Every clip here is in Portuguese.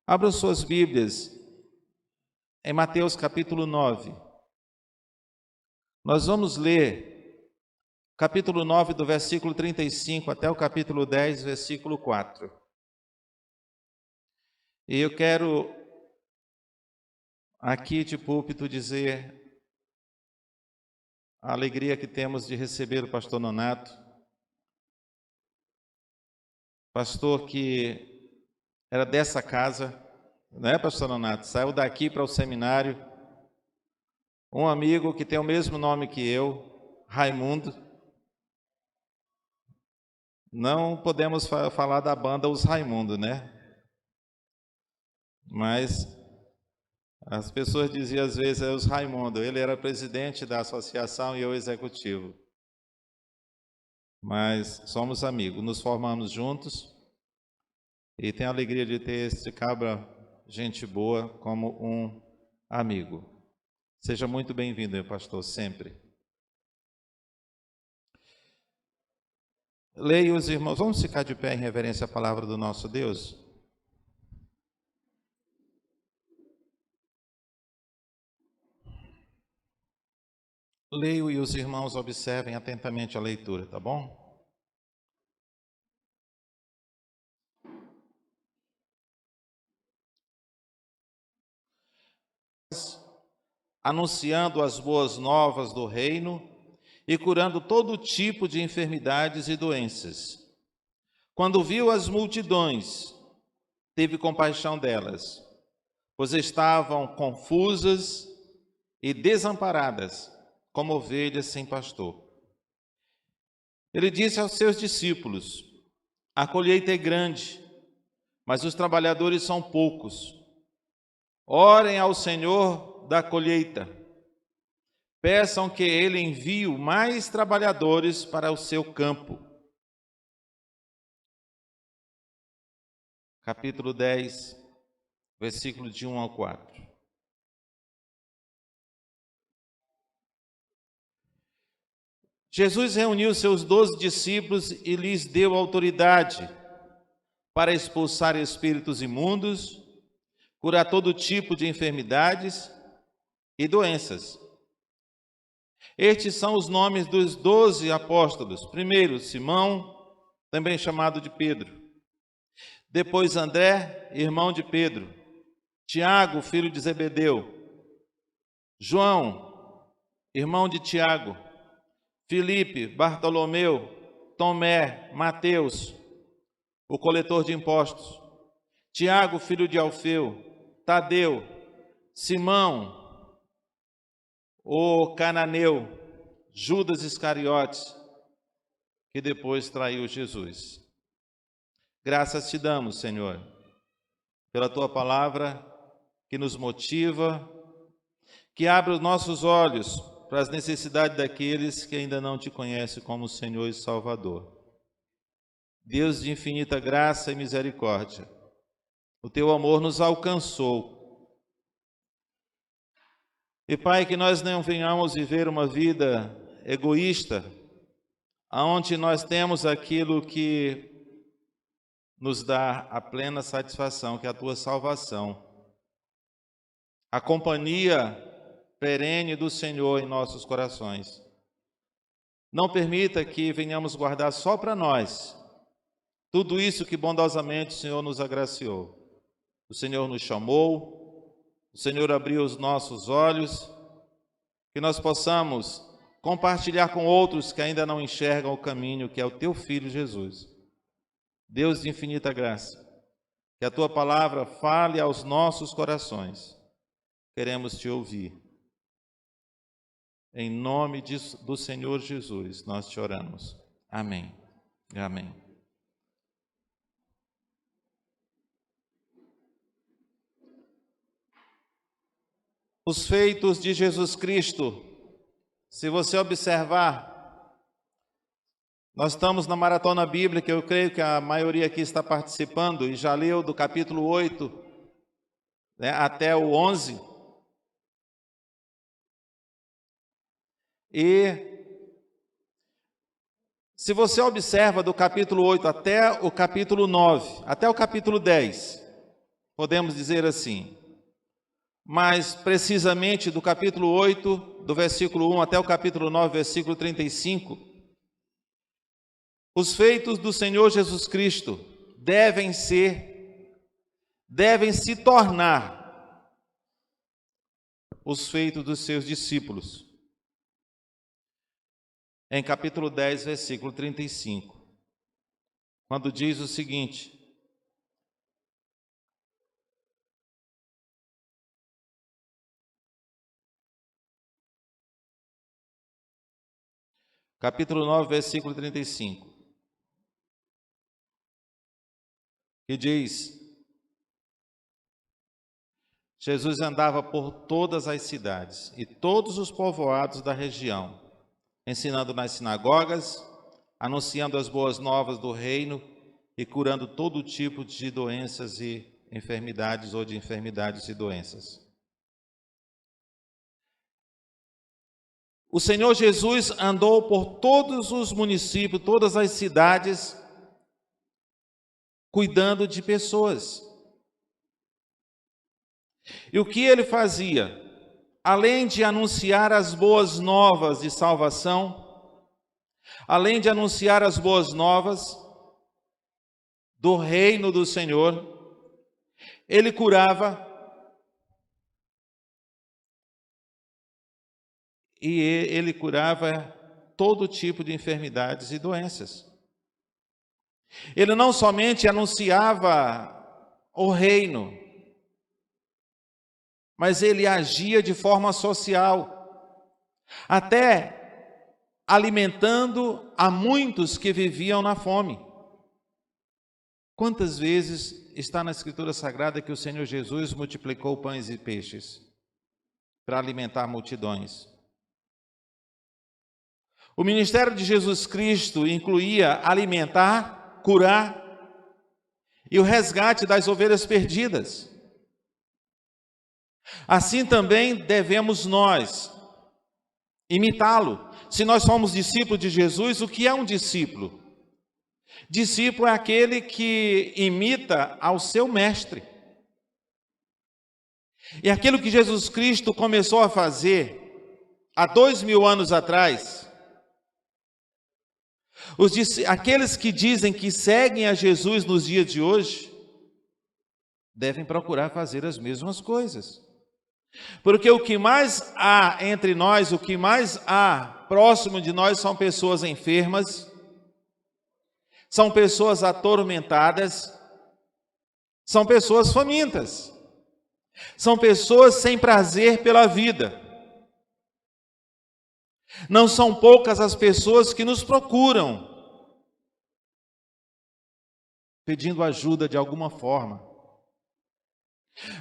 Abra suas Bíblias em Mateus capítulo 9. Nós vamos ler capítulo 9 do versículo 35 até o capítulo 10, versículo 4. E eu quero aqui de púlpito dizer a alegria que temos de receber o pastor Nonato, pastor que era dessa casa, não é, pastor Nonato? Saiu daqui para o seminário, um amigo que tem o mesmo nome que eu, Raimundo. Não podemos falar da banda Os Raimundo, né? Mas as pessoas diziam às vezes os Raimundo. Ele era presidente da associação e eu executivo. Mas somos amigos, nos formamos juntos e tenho a alegria de ter este cabra, gente boa, como um amigo. Seja muito bem-vindo, meu pastor, sempre. Leia os irmãos, vamos ficar de pé em reverência à palavra do nosso Deus? Leio e os irmãos observem atentamente a leitura, tá bom? Anunciando as boas novas do reino e curando todo tipo de enfermidades e doenças. Quando viu as multidões, teve compaixão delas, pois estavam confusas e desamparadas, como ovelhas sem pastor. Ele disse aos seus discípulos: a colheita é grande, mas os trabalhadores são poucos. Orem ao Senhor da colheita. Peçam que Ele envie mais trabalhadores para o seu campo. Capítulo 10, versículo de 1 ao 4. Jesus reuniu seus 12 discípulos e lhes deu autoridade para expulsar espíritos imundos, curar todo tipo de enfermidades e doenças. Estes são os nomes dos 12 apóstolos. Primeiro, Simão, também chamado de Pedro. Depois, André, irmão de Pedro. Tiago, filho de Zebedeu. João, irmão de Tiago. Filipe, Bartolomeu, Tomé, Mateus, o coletor de impostos. Tiago, filho de Alfeu. Tadeu, Simão, o cananeu, Judas Iscariotes, que depois traiu Jesus. Graças te damos, Senhor, pela tua palavra que nos motiva, que abre os nossos olhos para as necessidades daqueles que ainda não te conhecem como Senhor e Salvador. Deus de infinita graça e misericórdia, o teu amor nos alcançou. E, Pai, que nós não venhamos viver uma vida egoísta, onde nós temos aquilo que nos dá a plena satisfação, que é a tua salvação. A companhia perene do Senhor em nossos corações. Não permita que venhamos guardar só para nós tudo isso que bondosamente o Senhor nos agraciou. O Senhor nos chamou, o Senhor abriu os nossos olhos, que nós possamos compartilhar com outros que ainda não enxergam o caminho que é o teu Filho Jesus. Deus de infinita graça, que a tua palavra fale aos nossos corações. Queremos te ouvir. Em nome do Senhor Jesus, nós te oramos. Amém. Amém. Os feitos de Jesus Cristo, se você observar, nós estamos na maratona bíblica, eu creio que a maioria aqui está participando e já leu do capítulo 8, né, até o 11. E se você observa do capítulo 8 até o capítulo 9, até o capítulo 10, podemos dizer assim, mais precisamente do capítulo 8, do versículo 1 até o capítulo 9, versículo 35, os feitos do Senhor Jesus Cristo devem se tornar os feitos dos seus discípulos. Em capítulo 10, versículo 35, quando diz o seguinte: capítulo 9, versículo 35, que diz: Jesus andava por todas as cidades e todos os povoados da região, ensinando nas sinagogas, anunciando as boas novas do reino e curando todo tipo de doenças e enfermidades, ou de enfermidades e doenças. O Senhor Jesus andou por todos os municípios, todas as cidades, cuidando de pessoas. E o que ele fazia? Além de anunciar as boas novas de salvação, além de anunciar as boas novas do reino do Senhor, ele curava todo tipo de enfermidades e doenças. Ele não somente anunciava o reino, mas ele agia de forma social, até alimentando a muitos que viviam na fome. Quantas vezes está na Escritura Sagrada que o Senhor Jesus multiplicou pães e peixes para alimentar multidões? O ministério de Jesus Cristo incluía alimentar, curar e o resgate das ovelhas perdidas. Assim também devemos nós imitá-lo. Se nós somos discípulos de Jesus, o que é um discípulo? Discípulo é aquele que imita ao seu mestre. E aquilo que Jesus Cristo começou a fazer há 2000 anos atrás, aqueles que dizem que seguem a Jesus nos dias de hoje, devem procurar fazer as mesmas coisas. Porque o que mais há entre nós, o que mais há próximo de nós são pessoas enfermas, são pessoas atormentadas, são pessoas famintas, são pessoas sem prazer pela vida. Não são poucas as pessoas que nos procuram, pedindo ajuda de alguma forma.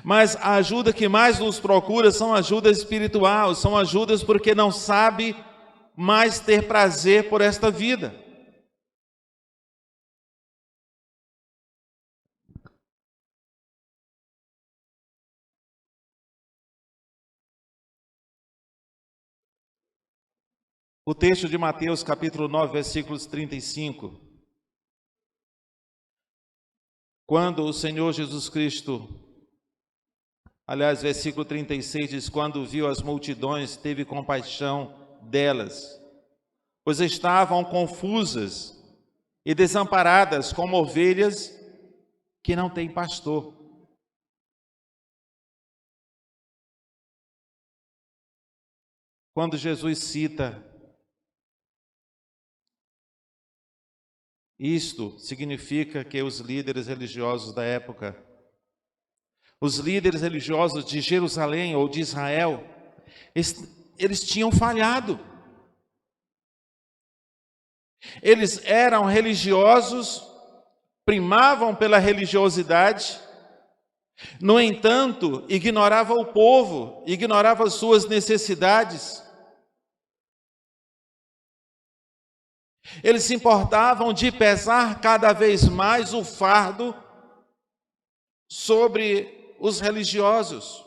Mas a ajuda que mais nos procura são ajudas espirituais, são ajudas porque não sabe mais ter prazer por esta vida. O texto de Mateus capítulo 9, versículos 35. Quando o Senhor Jesus Cristo, aliás, versículo 36 diz: quando viu as multidões, teve compaixão delas, pois estavam confusas e desamparadas como ovelhas que não têm pastor. Quando Jesus cita isto, significa que os líderes religiosos da época, os líderes religiosos de Jerusalém ou de Israel, eles tinham falhado. Eles eram religiosos, primavam pela religiosidade, no entanto, ignoravam o povo, ignoravam as suas necessidades. Eles se importavam de pesar cada vez mais o fardo sobre os religiosos.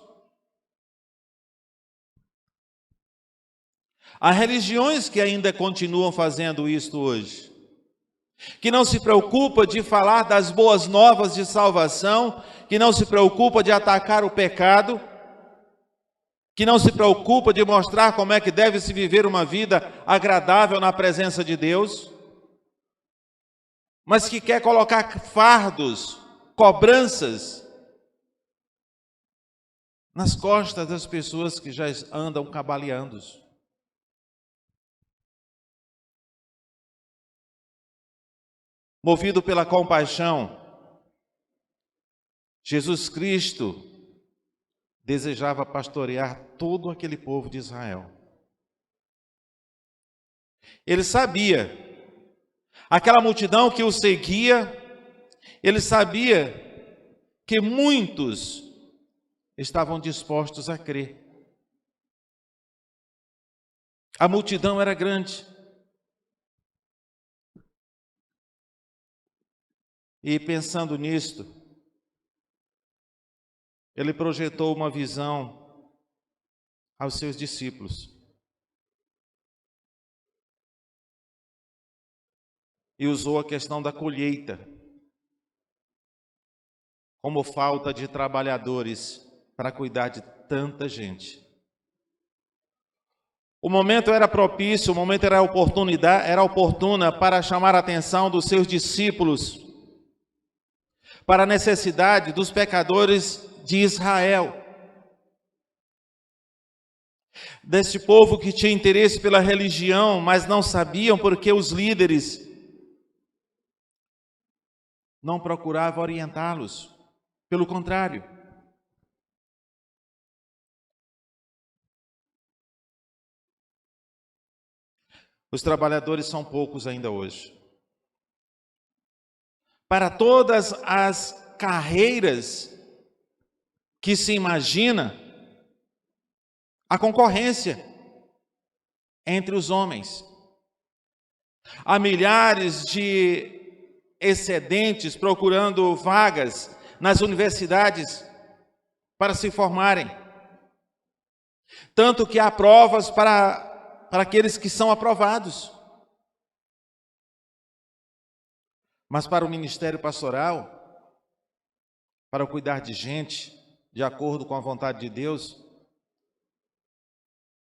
Há religiões que ainda continuam fazendo isto hoje. que não se preocupa de falar das boas novas de salvação, que não se preocupa de atacar o pecado, que não se preocupa de mostrar como é que deve se viver uma vida agradável na presença de Deus, mas que quer colocar fardos, cobranças nas costas das pessoas que já andam cambaleando. Movido pela compaixão, Jesus Cristo desejava pastorear todo aquele povo de Israel. Ele sabia, aquela multidão que o seguia, ele sabia que muitos estavam dispostos a crer. A multidão era grande. E pensando nisto, ele projetou uma visão aos seus discípulos. E usou a questão da colheita como falta de trabalhadores para cuidar de tanta gente. O momento era propício, o momento era oportuna para chamar a atenção dos seus discípulos para a necessidade dos pecadores de Israel, deste povo que tinha interesse pela religião, mas não sabiam porque os líderes não procuravam orientá-los. Pelo contrário, os trabalhadores são poucos ainda hoje. Para todas as carreiras que se imagina, a concorrência entre os homens. Há milhares de excedentes procurando vagas nas universidades para se formarem. Tanto que há provas para aqueles que são aprovados. Mas para o ministério pastoral, para cuidar de gente, de acordo com a vontade de Deus,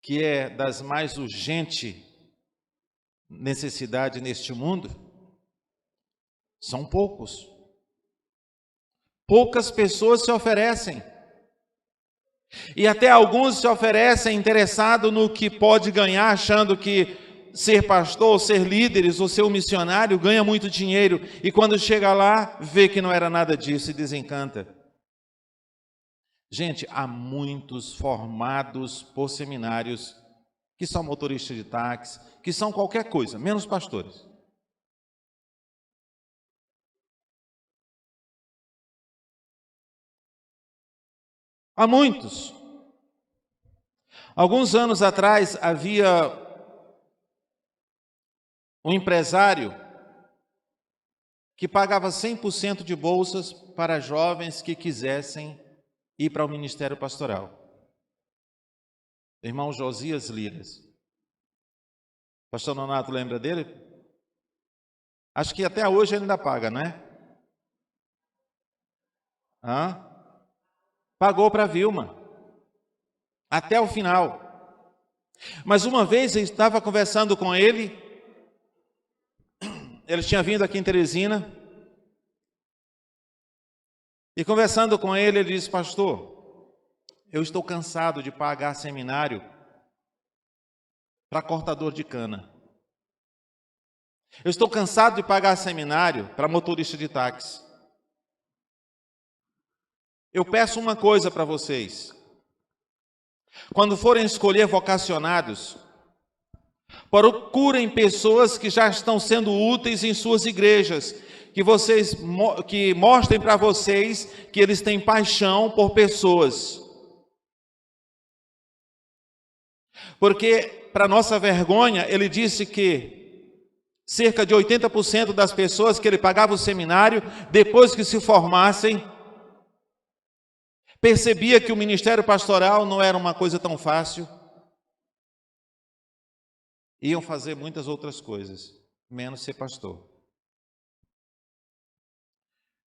que é das mais urgentes necessidades neste mundo, são poucos. Poucas pessoas se oferecem. E até alguns se oferecem interessados no que pode ganhar, achando que ser pastor, ser líderes ou ser um missionário ganha muito dinheiro. E quando chega lá, vê que não era nada disso e desencanta. Gente, há muitos formados por seminários que são motoristas de táxi, que são qualquer coisa, menos pastores. Há muitos. Alguns anos atrás havia um empresário que pagava 100% de bolsas para jovens que quisessem ir para o ministério pastoral. Irmão Josias Liras. Pastor Nonato lembra dele? Acho que até hoje ele ainda paga, não é? Pagou para Vilma. Até o final. Mas uma vez eu estava conversando com ele. Ele tinha vindo aqui em Teresina. E conversando com ele, ele disse: pastor, eu estou cansado de pagar seminário para cortador de cana. Eu estou cansado de pagar seminário para motorista de táxi. Eu peço uma coisa para vocês. Quando forem escolher vocacionados, procurem pessoas que já estão sendo úteis em suas igrejas, que mostrem para vocês que eles têm paixão por pessoas. Porque, para nossa vergonha, ele disse que cerca de 80% das pessoas que ele pagava o seminário, depois que se formassem, percebia que o ministério pastoral não era uma coisa tão fácil. Iam fazer muitas outras coisas, menos ser pastor.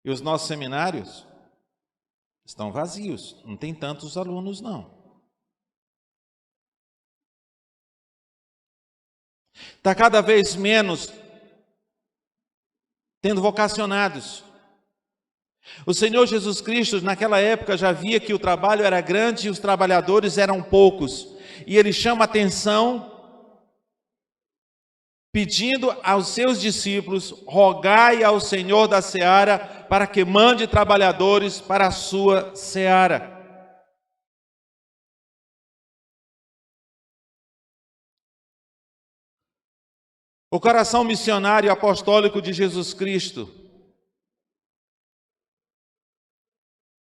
E os nossos seminários estão vazios, não tem tantos alunos não. Está cada vez menos tendo vocacionados. O Senhor Jesus Cristo, naquela época, já via que o trabalho era grande e os trabalhadores eram poucos. E Ele chama atenção, pedindo aos seus discípulos: rogai ao Senhor da seara para que mande trabalhadores para a sua seara. O coração missionário e apostólico de Jesus Cristo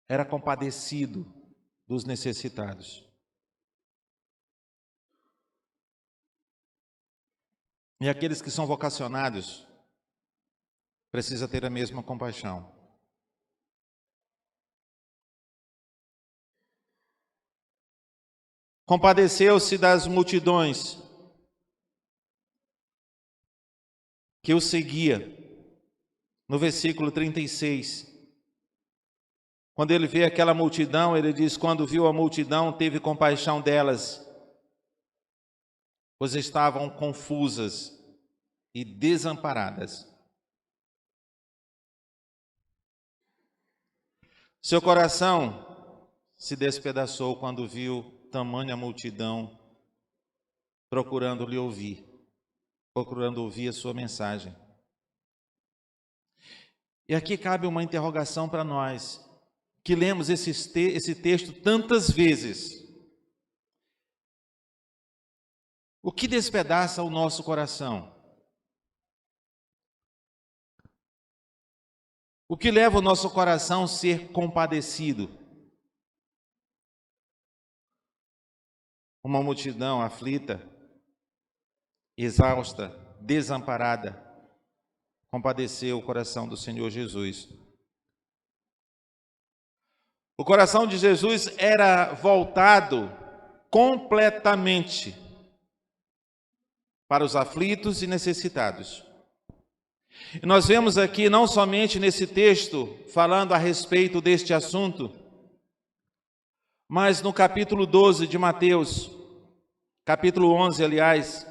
era compadecido dos necessitados. E aqueles que são vocacionados precisam ter a mesma compaixão. Compadeceu-se das multidões que o seguia. No versículo 36, quando ele vê aquela multidão, ele diz: quando viu a multidão, teve compaixão delas, pois estavam confusas e desamparadas. Seu coração se despedaçou quando viu tamanha multidão procurando lhe ouvir, procurando ouvir a sua mensagem. E aqui cabe uma interrogação para nós, que lemos esse texto tantas vezes. O que despedaça o nosso coração? O que leva o nosso coração a ser compadecido? Uma multidão aflita, exausta, desamparada, compadeceu o coração do Senhor Jesus. O coração de Jesus era voltado completamente para os aflitos e necessitados. E nós vemos aqui, não somente nesse texto, falando a respeito deste assunto, mas no capítulo 12 de Mateus, capítulo 11, aliás,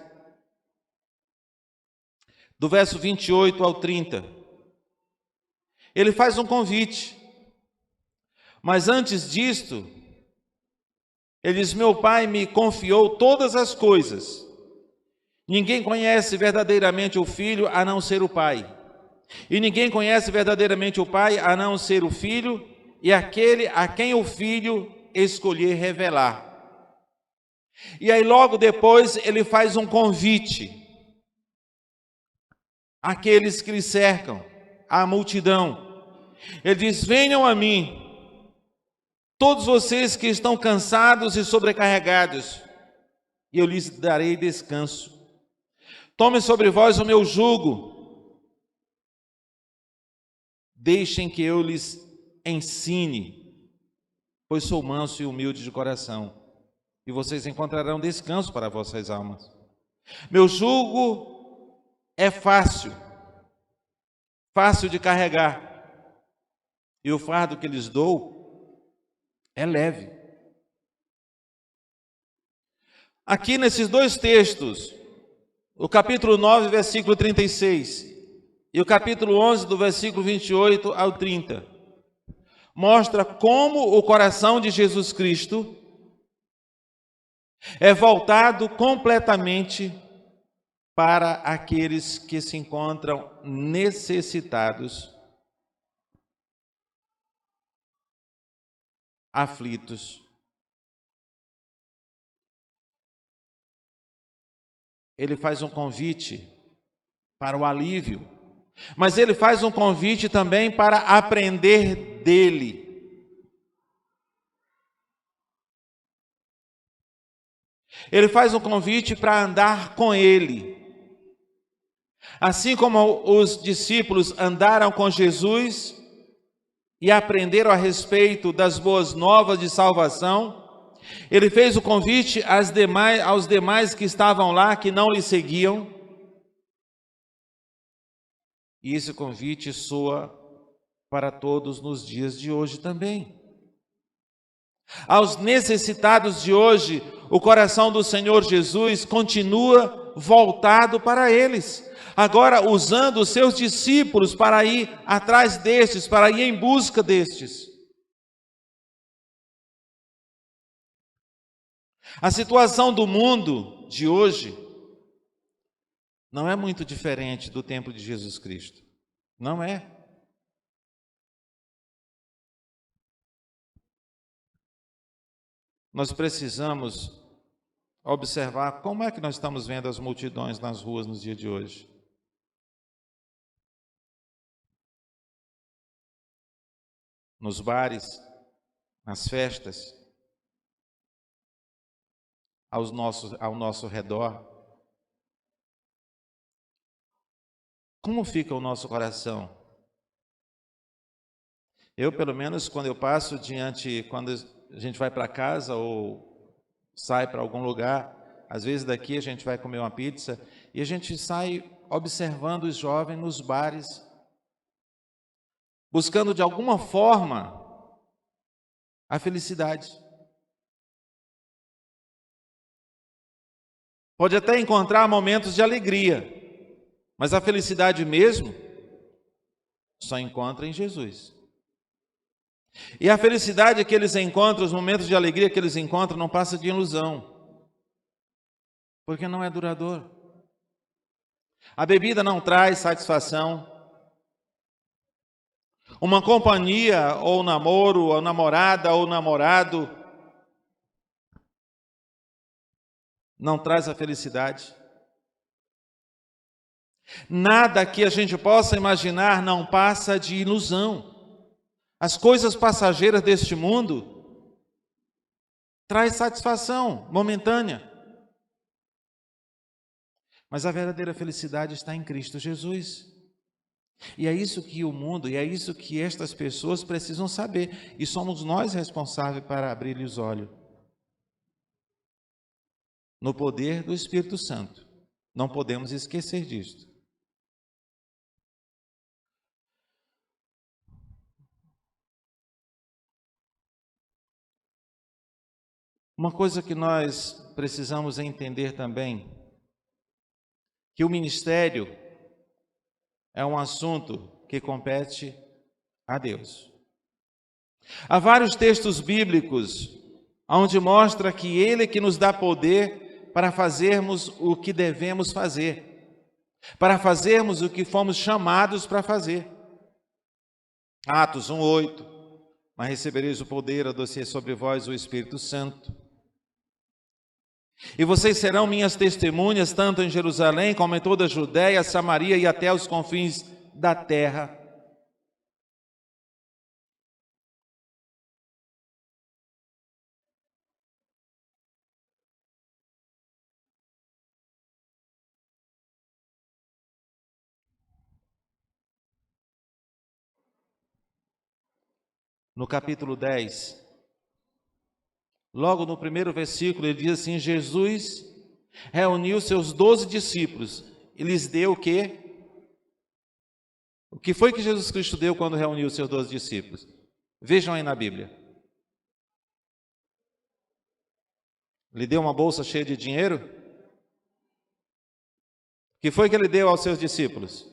do verso 28 ao 30, ele faz um convite. Mas antes disto, ele diz: meu Pai me confiou todas as coisas. Ninguém conhece verdadeiramente o Filho a não ser o Pai. E ninguém conhece verdadeiramente o Pai a não ser o Filho e aquele a quem o Filho escolher revelar. E aí logo depois ele faz um convite àqueles que lhe cercam, à multidão. Ele diz: venham a mim, todos vocês que estão cansados e sobrecarregados, e eu lhes darei descanso. Tomem sobre vós o meu jugo, deixem que eu lhes ensine, pois sou manso e humilde de coração, e vocês encontrarão descanso para vossas almas. Meu jugo é fácil de carregar, e o fardo que lhes dou é leve. Aqui nesses dois textos, o capítulo 9, versículo 36, e o capítulo 11, do versículo 28 ao 30, mostra como o coração de Jesus Cristo é voltado completamente para aqueles que se encontram necessitados, aflitos. Ele faz um convite para o alívio, mas ele faz um convite também para aprender dele. Ele faz um convite para andar com ele. Assim como os discípulos andaram com Jesus e aprenderam a respeito das boas novas de salvação, ele fez o convite aos demais que estavam lá, que não lhe seguiam. E esse convite soa para todos nos dias de hoje também. Aos necessitados de hoje, o coração do Senhor Jesus continua voltado para eles, agora usando os seus discípulos para ir atrás destes, para ir em busca destes. A situação do mundo de hoje não é muito diferente do tempo de Jesus Cristo. Não é. Nós precisamos observar como é que nós estamos vendo as multidões nas ruas nos dias de hoje. Nos bares, nas festas, ao nosso redor. Como fica o nosso coração? Eu, pelo menos, quando eu passo quando a gente vai para casa ou sai para algum lugar, às vezes daqui a gente vai comer uma pizza e a gente sai observando os jovens nos bares, buscando de alguma forma a felicidade. Pode até encontrar momentos de alegria, mas a felicidade mesmo só encontra em Jesus. E a felicidade que eles encontram, os momentos de alegria que eles encontram, não passa de ilusão, porque não é duradouro. A bebida não traz satisfação. Uma companhia, ou namoro, ou namorada, ou namorado, não traz a felicidade. Nada que a gente possa imaginar não passa de ilusão. As coisas passageiras deste mundo traz satisfação momentânea. Mas a verdadeira felicidade está em Cristo Jesus. E é isso que o mundo, e é isso que estas pessoas precisam saber. E somos nós responsáveis para abrir-lhes os olhos. No poder do Espírito Santo. Não podemos esquecer disto. Uma coisa que nós precisamos entender também, que o ministério é um assunto que compete a Deus. Há vários textos bíblicos onde mostra que Ele que nos dá poder para fazermos o que devemos fazer, para fazermos o que fomos chamados para fazer. Atos 1:8, mas recebereis o poder, a descer sobre vós o Espírito Santo. E vocês serão minhas testemunhas, tanto em Jerusalém, como em toda a Judéia, Samaria e até os confins da terra. No capítulo 10, logo no primeiro versículo, ele diz assim: Jesus reuniu seus 12 discípulos e lhes deu o quê? O que foi que Jesus Cristo deu quando reuniu seus 12 discípulos? Vejam aí na Bíblia. Lhe deu uma bolsa cheia de dinheiro? O que foi que ele deu aos seus discípulos?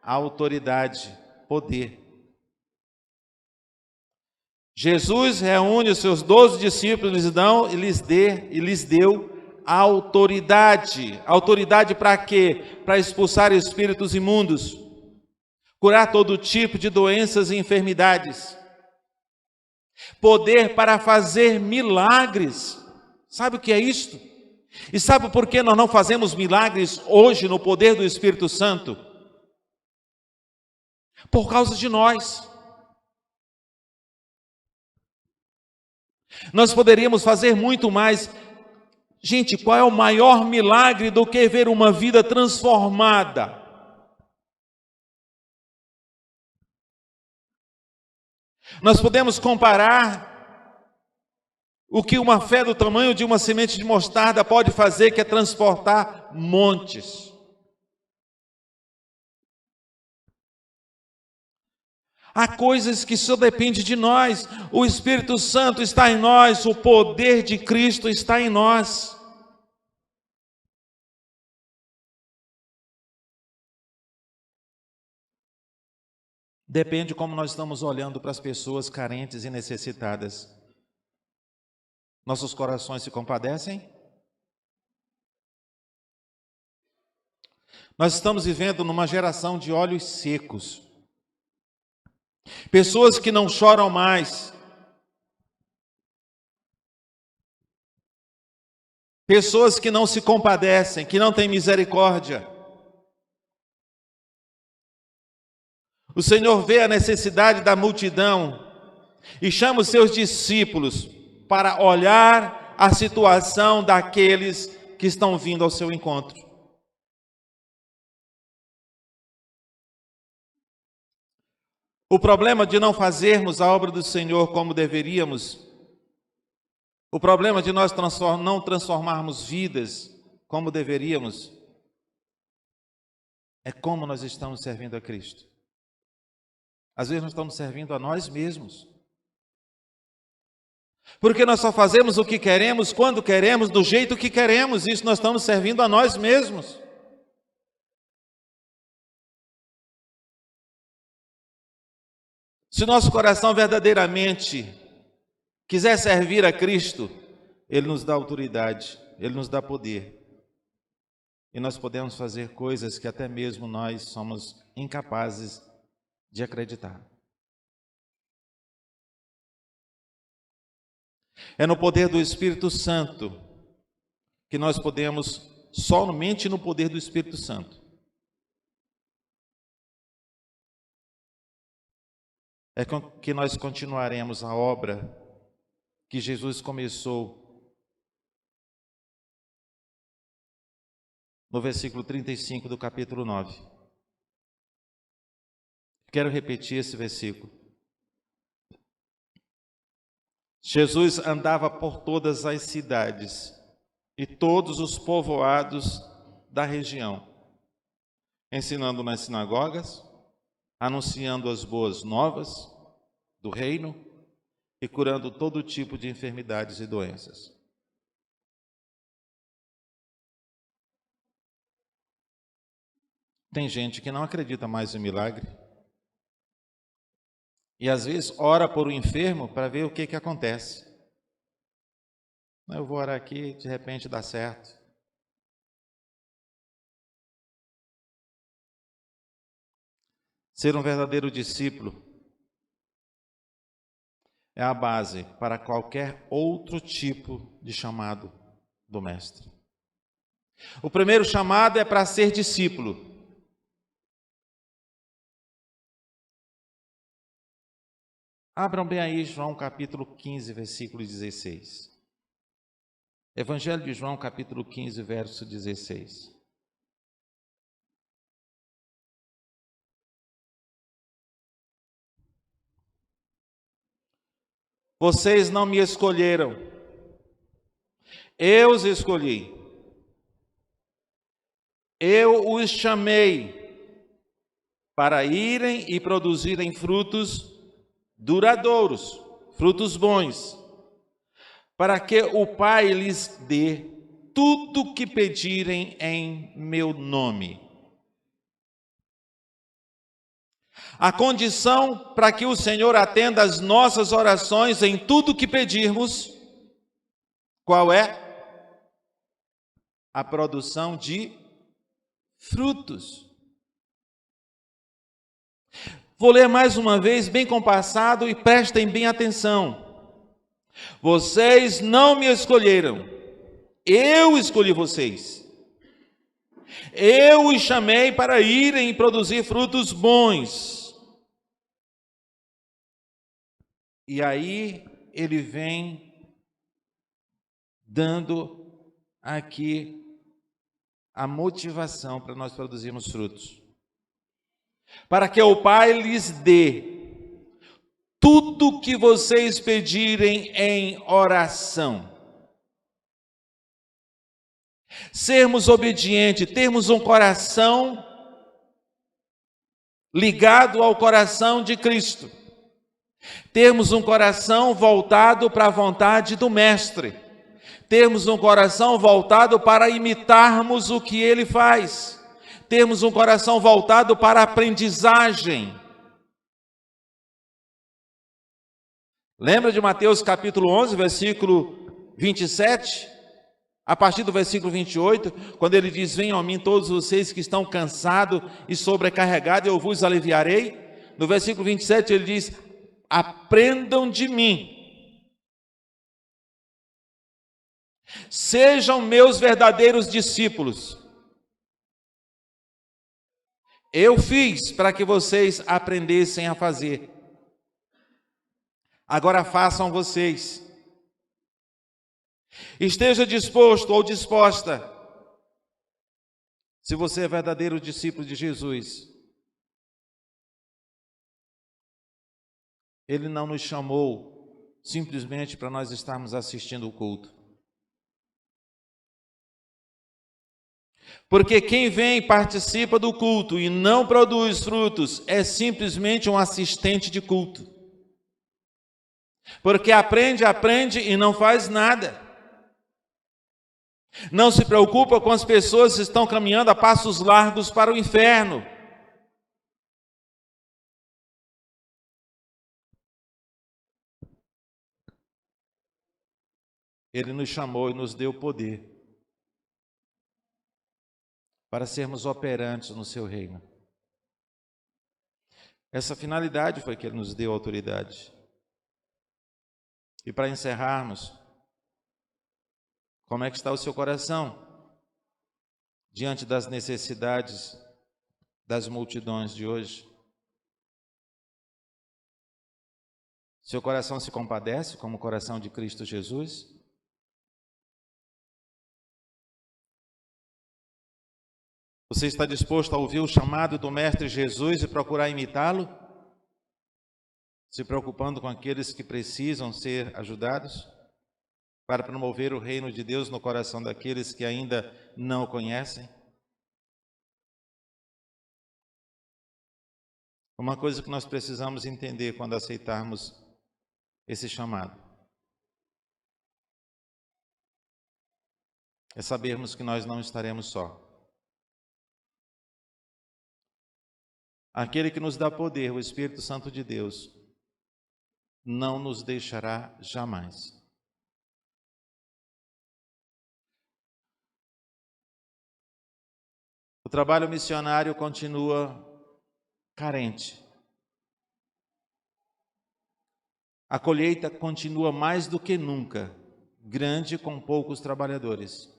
Autoridade, poder. Jesus reúne os seus 12 discípulos e lhes deu autoridade. Autoridade para quê? Para expulsar espíritos imundos, curar todo tipo de doenças e enfermidades, poder para fazer milagres. Sabe o que é isto? E sabe por que nós não fazemos milagres hoje no poder do Espírito Santo? Por causa de nós. Nós poderíamos fazer muito mais. Gente, qual é o maior milagre do que ver uma vida transformada? Nós podemos comparar o que uma fé do tamanho de uma semente de mostarda pode fazer, que é transportar montes. Há coisas que só dependem de nós. O Espírito Santo está em nós, o poder de Cristo está em nós. Depende de como nós estamos olhando para as pessoas carentes e necessitadas. Nossos corações se compadecem? Nós estamos vivendo numa geração de olhos secos. Pessoas que não choram mais. Pessoas que não se compadecem, que não têm misericórdia. O Senhor vê a necessidade da multidão e chama os seus discípulos para olhar a situação daqueles que estão vindo ao seu encontro. O problema de não fazermos a obra do Senhor como deveríamos, o problema de nós não transformarmos vidas como deveríamos, é como nós estamos servindo a Cristo. Às vezes nós estamos servindo a nós mesmos. Porque nós só fazemos o que queremos, quando queremos, do jeito que queremos. Isso nós estamos servindo a nós mesmos. Se nosso coração verdadeiramente quiser servir a Cristo, Ele nos dá autoridade, Ele nos dá poder. E nós podemos fazer coisas que até mesmo nós somos incapazes de acreditar. É no poder do Espírito Santo que nós podemos, somente no poder do Espírito Santo, é que nós continuaremos a obra que Jesus começou no versículo 35 do capítulo 9. Quero repetir esse versículo. Jesus andava por todas as cidades e todos os povoados da região, ensinando nas sinagogas, anunciando as boas novas do reino e curando todo tipo de enfermidades e doenças. Tem gente que não acredita mais em milagre. E às vezes ora por um enfermo para ver o que acontece. Eu vou orar aqui, de repente dá certo. Ser um verdadeiro discípulo é a base para qualquer outro tipo de chamado do Mestre. O primeiro chamado é para ser discípulo. Abram bem aí João capítulo 15, versículo 16. Evangelho de João capítulo 15, verso 16. Vocês não me escolheram, eu os escolhi. Eu os chamei para irem e produzirem frutos duradouros, frutos bons, para que o Pai lhes dê tudo o que pedirem em meu nome. A condição para que o Senhor atenda as nossas orações em tudo o que pedirmos, qual é? A produção de frutos. Vou ler mais uma vez, bem compassado, e prestem bem atenção. Vocês não me escolheram, eu escolhi vocês. Eu os chamei para irem e produzir frutos bons. E aí ele vem dando aqui a motivação para nós produzirmos frutos. Para que o Pai lhes dê tudo que vocês pedirem em oração. Sermos obedientes, termos um coração ligado ao coração de Cristo. Termos um coração voltado para a vontade do Mestre. Termos um coração voltado para imitarmos o que Ele faz. Termos um coração voltado para a aprendizagem. Lembra de Mateus capítulo 11, versículo 27? A partir do versículo 28, quando ele diz: venham a mim todos vocês que estão cansados e sobrecarregados, eu vos aliviarei. No versículo 27 ele diz: aprendam de mim. Sejam meus verdadeiros discípulos. Eu fiz para que vocês aprendessem a fazer. Agora façam vocês. Esteja disposto ou disposta. Se você é verdadeiro discípulo de Jesus, Ele não nos chamou simplesmente para nós estarmos assistindo o culto. Porque quem vem e participa do culto e não produz frutos é simplesmente um assistente de culto. Porque aprende e não faz nada. Não se preocupa com as pessoas que estão caminhando a passos largos para o inferno. Ele nos chamou e nos deu poder para sermos operantes no seu reino. Essa finalidade foi que Ele nos deu autoridade. E para encerrarmos, como é que está o seu coração diante das necessidades das multidões de hoje? Seu coração se compadece como o coração de Cristo Jesus? Você está disposto a ouvir o chamado do Mestre Jesus e procurar imitá-lo? Se preocupando com aqueles que precisam ser ajudados? Para promover o reino de Deus no coração daqueles que ainda não o conhecem? Uma coisa que nós precisamos entender quando aceitarmos esse chamado é sabermos que nós não estaremos só. Aquele que nos dá poder, o Espírito Santo de Deus, não nos deixará jamais. O trabalho missionário continua carente. A colheita continua mais do que nunca grande com poucos trabalhadores.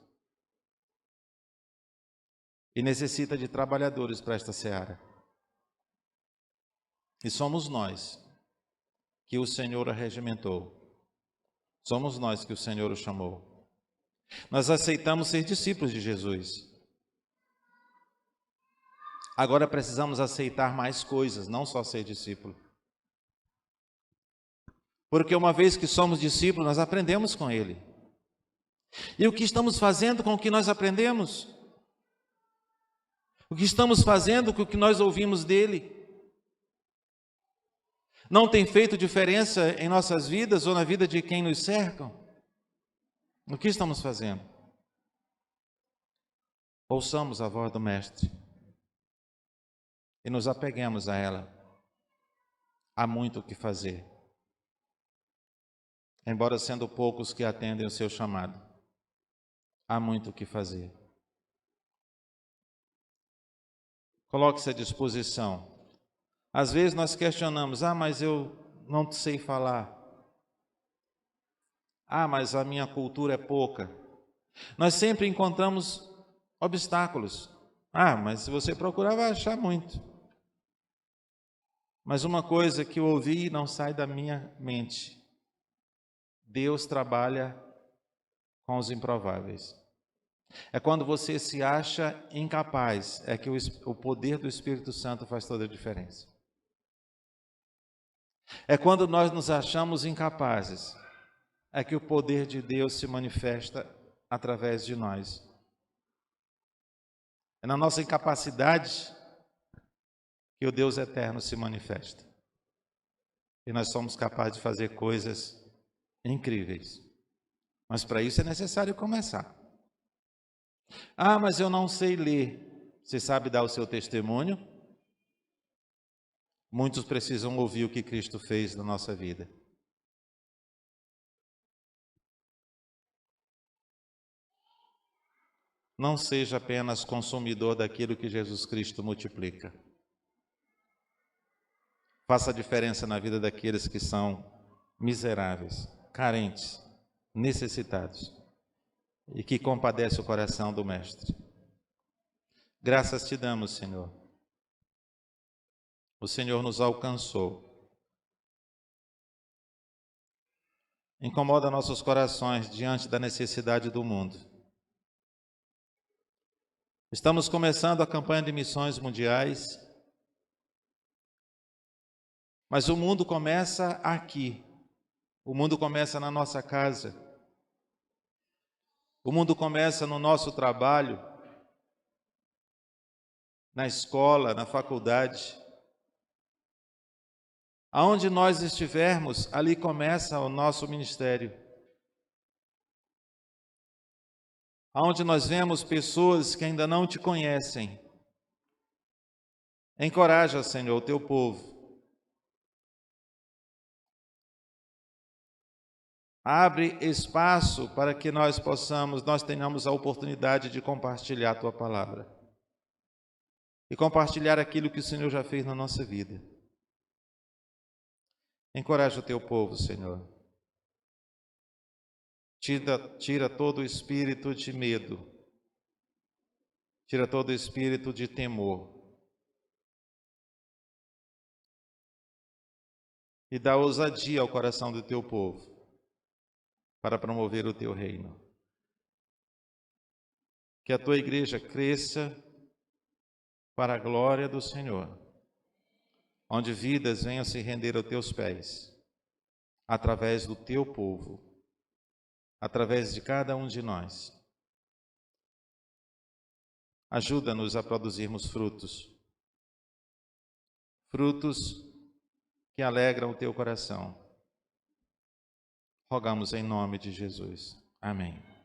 E necessita de trabalhadores para esta seara. E somos nós que o Senhor arregimentou. Somos nós que o Senhor o chamou. Nós aceitamos ser discípulos de Jesus. Agora precisamos aceitar mais coisas, não só ser discípulo. Porque uma vez que somos discípulos, nós aprendemos com Ele. E o que estamos fazendo com o que nós aprendemos? O que estamos fazendo com o que nós ouvimos dEle? Não tem feito diferença em nossas vidas ou na vida de quem nos cercam? O que estamos fazendo? Ouçamos a voz do Mestre e nos apeguemos a ela. Há muito o que fazer, embora sendo poucos que atendem o seu chamado. Há muito o que fazer. Coloque-se à disposição. Às vezes nós questionamos: mas eu não sei falar. Mas a minha cultura é pouca. Nós sempre encontramos obstáculos. Mas se você procurar vai achar muito. Mas uma coisa que eu ouvi e não sai da minha mente: Deus trabalha com os improváveis. É quando você se acha incapaz, é que o poder do Espírito Santo faz toda a diferença. É quando nós nos achamos incapazes, é que o poder de Deus se manifesta através de nós. É na nossa incapacidade que o Deus eterno se manifesta. E nós somos capazes de fazer coisas incríveis. Mas para isso é necessário começar. Ah, mas eu não sei ler. Você sabe dar o seu testemunho? Muitos precisam ouvir o que Cristo fez na nossa vida. Não seja apenas consumidor daquilo que Jesus Cristo multiplica. Faça a diferença na vida daqueles que são miseráveis, carentes, necessitados e que compadece o coração do Mestre. Graças te damos, Senhor. O Senhor nos alcançou. Incomoda nossos corações diante da necessidade do mundo. Estamos começando a campanha de missões mundiais, mas o mundo começa aqui. O mundo começa na nossa casa. O mundo começa no nosso trabalho, na escola, na faculdade. Aonde nós estivermos, ali começa o nosso ministério. Aonde nós vemos pessoas que ainda não te conhecem. Encoraja, Senhor, o teu povo. Abre espaço para que nós tenhamos a oportunidade de compartilhar a tua palavra. E compartilhar aquilo que o Senhor já fez na nossa vida. Encoraja o teu povo, Senhor. Tira todo o espírito de medo. Tira todo o espírito de temor. E dá ousadia ao coração do teu povo para promover o teu reino. Que a tua igreja cresça para a glória do Senhor, onde vidas venham se render aos teus pés, através do teu povo, através de cada um de nós. Ajuda-nos a produzirmos frutos, frutos que alegram o teu coração. Rogamos em nome de Jesus. Amém.